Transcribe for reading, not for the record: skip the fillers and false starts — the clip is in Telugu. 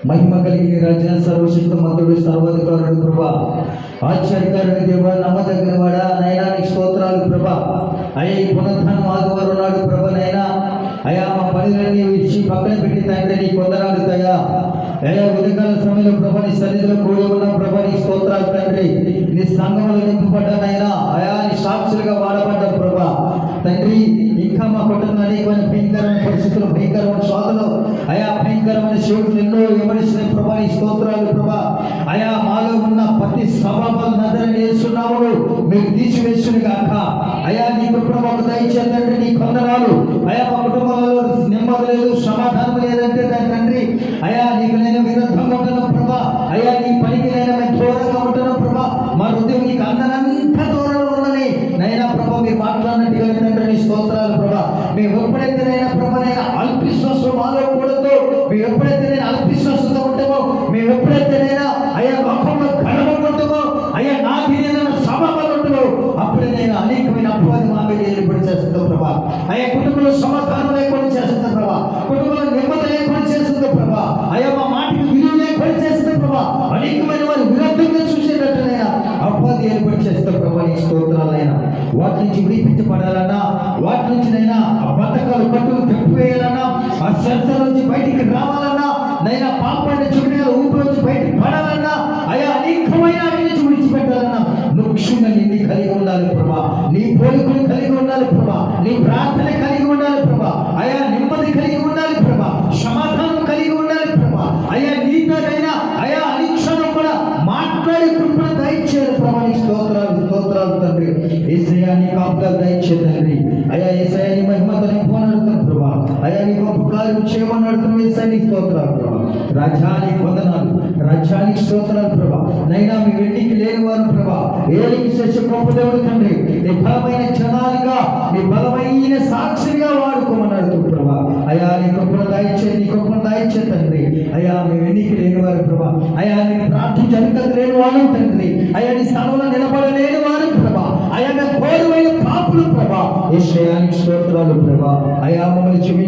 మహిమ కలిగిన రాజ్య సర్వశక్తి మంతుడు సర్వాధికారుడు ప్రభా, ఆశ్చర్యకారుని దేవ, నమ్మదగిన వాడా నైనా నీకు స్తోత్రాలు ప్రభా. అయ్యా ఈ పునరుత్థానం ఆదివారం నాడు ప్రభా నైనా అయ్యా మా పనులన్నీ ఇచ్చి పక్కన పెట్టి తండ్రి నీ కొందనాలు తయా. అయ్యా ఉదయకాల సమయంలో ప్రభా నీ సన్నిధిలో కూడి ఉన్న ప్రభా నీ స్తోత్రాలు తండ్రి. నీ సంఘంలో నింపబడ్డానైనా అయా నీ సాక్షులుగా వాడబడ్డ ప్రభా తండ్రి. ఇంకా మా కుటుంబంలో అనేకమైన భయంకరమైన పరిస్థితులు, భయంకరమైన శోధనలు, అయా భయంకరమైన శివుడు ఎన్నో విమర్శించిన ప్రభా నీ స్తోత్రాలు ప్రభా. అయా మాలో ఉన్న ప్రతి స్వభావాలను వేస్తున్నాము మీరు తీసివేసుని కాక. అయా నీ కుటుంబం దయచేతండి నీ కొందనాలు. అయా మా కుటుంబాలలో నెమ్మది లేదు, సమాధానం లేదంటే దాని తండ్రి అయా నీకు నేను విరుద్ధంగా ఉంటున్నాం ప్రభా. అయా నీ పనికి నేను మేము దూరంగా ఉంటున్నాం ప్రభా. మా హృదయం నీకు అందనంత దూరంలో ఉన్నది నైనా ప్రభా. మీరు మాట్లాడినట్టుగా తండ్రి నీ స్తోత్రాలు ప్రభా. మేము ఎప్పుడైతే నైనా ప్రభా నైనా అల్పిశ్వాసం మాలో కూడదు, మేము ఎప్పుడైతే నేను అల్పిశ్వాసంతో ఉంటామో, మేము ఎప్పుడైతే నైనా అయా లోకంలో గడవకుంటామో, అయ్యా నా తీరైన సభలు ఉంటామో, అప్పుడే నేను అనేకమైన అపవాది మా మీద ఏర్పడి చేస్తుందో ప్రభా. అయ్యా కుటుంబంలో సమాధానం లేకుండా చేస్తుందో ప్రభా, కుటుంబంలో నెమ్మది లేకుండా చేస్తుందో ప్రభా. అయ్యా మా మాటకి విలువ లేకుండా చేస్తుందో ప్రభా. అనేకమైన వారు విరుద్ధంగా చూసేటట్టునైనా అపవాది ఏర్పడి చేస్తుందో ప్రభా. నీ స్తోత్రాలైనా వాటి నుంచి విడిపించబడాలన్నా, వాటి నుంచి నైనా ఆ బతకాలు కట్టులు తెప్పివేయాలన్నా, ఆ శస్త్రం నుంచి బయటికి రావాలన్నా, నైనా పాపాన్ని చుట్టూ ఊపి నుంచి బయటికి పడాలన్నా, అయా అనేకమైన నుంచి విడిచిపెట్టాలన్నా నువ్వు క్షుణ్ణి నిన్ను కలిగి ఉండాలి ప్రభా. నీ పోలికలు కలిగి ఉండాలి ప్రభా. నీ ప్రార్థన కలిగి ఉండాలి ప్రభా. అయా నెమ్మది కలిగి ఉండాలి ప్రభా. సమాధానం కలిగి ఉండాలి ప్రభా. అయా నీతోనైనా అయా అనిక్షణం కూడా మాట్లాడి కృప దయచేయాలి ప్రభా. నీ స్తోత్రాలు స్తోత్రాలు తండ్రి. యేసయ్యా నీ కాపుదలు దయచేయ తండ్రి. అయా యేసయ్యా నీ మహిమతో నీ పోనడుతున్న ప్రభా. అయా నీ గొప్ప కార్యం చేయమని అడుగుతున్న యేసయ్యా నీ స్తోత్రాలు ప్రభా. రాజ్యానికి వందనాలు, రాజ్యానికి స్తోత్రాలు ప్రభా. నైనా మీ వెండికి లేని వారు ప్రభా, ఏలికి చేసే గొప్ప దేవుడు తండ్రి. నీ బలమైన జనాలుగా, నీ బలమైన సాక్షిగా వాడుకోమన్నాడు ప్రభా. అయా నీ గొప్పను దాయిచ్చే, నీ గొప్పను దాయిచ్చే తండ్రి. అయా మీ వెండికి లేని వారు ప్రభా. అయా నీ ప్రార్థించడానికి లేని వారు తండ్రి. అయా నీ స్థలంలో నిలబడలేని వారు ప్రభా. అయా మీ ఘోరమైన పాపులు ప్రభా. యేసయ్యానికి స్తోత్రాలు ప్రభా. అయా మమ్మల్ని